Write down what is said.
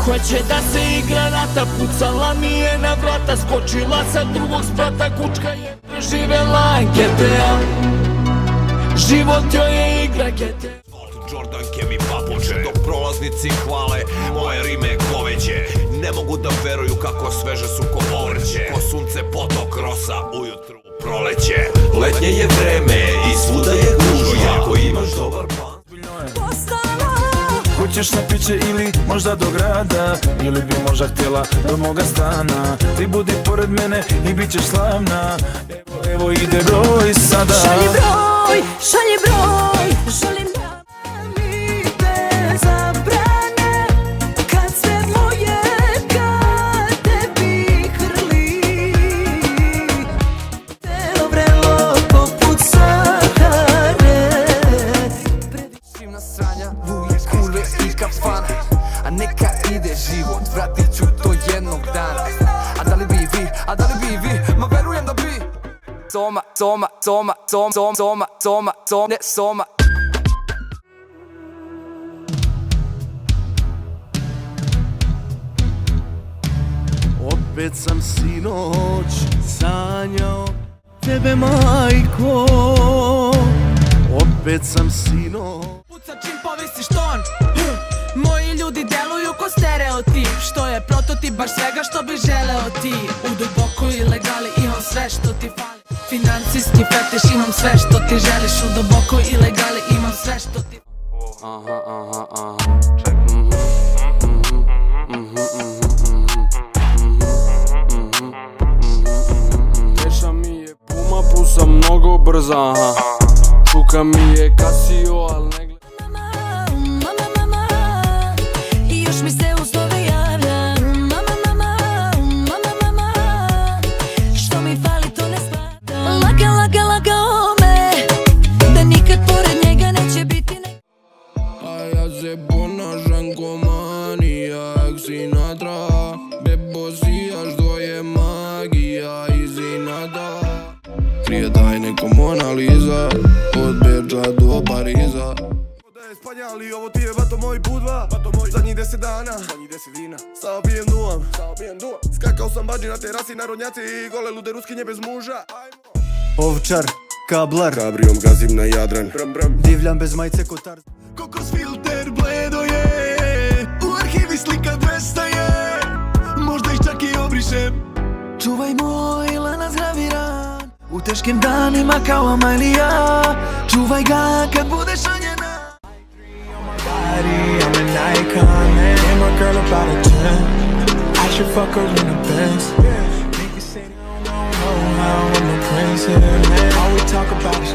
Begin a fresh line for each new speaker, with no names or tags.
Hoće da se igra rata, pucala mi je na vrata, skočila sa drugog sprata, kučka je preživela GTA. Život joj je igra GTA.
Jordanke mi papuče, dok prolaznici hvale moje rime goveđe. Ne mogu da veruju kako sveže su ko povrće, ko sunce potok rosa ujutru proleće. Letnje je vreme i svuda je gužva, ako imaš dobar plan.
Hoćeš na piće ili možda do grada, ili bi možda htjela do moga stana. Ti budi pored mene i bit ćeš slavna. Evo ide broj sada.
Šalji broj, želim da mi te zabrane. Kad svetlo je, kad tebi hrli, te vrelo poput Sahare.
Divna sranja, uvijek kule i kafana. A neka ide život, vratit ću to jednog dana. A da li bi vi, ma verujem da bi. Soma, ne soma.
Opet sam sinoć sanjao tebe, majko. Opet sam sinoć.
Puca čim povisiš ton. Moji ljudi deluju ko stereotip, što je prototip baš svega što bi želeo ti. U dubokoj ilegali imam sve što ti fali. Financijski fetiš imam sve što ti želiš. U dubokoj ilegali imam sve što ti
Teša mi je Puma plusa mnogo brza. Čuka mi je Casio, al ne gleda.
Još mi se uz tove javlja. Mama, što mi fali to ne spada. Lagao me da nikad pored njega neće biti ne.
A ja se ponašam ko manijak Sinatra. Bebo sijaš, to je magija iz inata. Prije daj neko Mona Lisa, od Beča do Pariza.
Spanjali, ovo ti je bato moj put dva. Zadnjih 10 dana, Sao pijem duam. Skakao sam bađi na terasi, narodnjaci i gole lude ruskinje bez muža.
Ovčar, kablar,
Kabrijom gazim na Jadran.
divljam bez majice kotar.
Kokos filter bledo je, u arhivi slika 200 je. Možda ih čak i obrišem.
Čuvaj moj lanac graviran, u teškim danima kao Amalija. Čuvaj ga kad budeš ranjena. I'm an icon, man. And my girl about a 10. I should fuck her in the Benz. Niggas say they don't know how I'm a prince, man. All we talk about is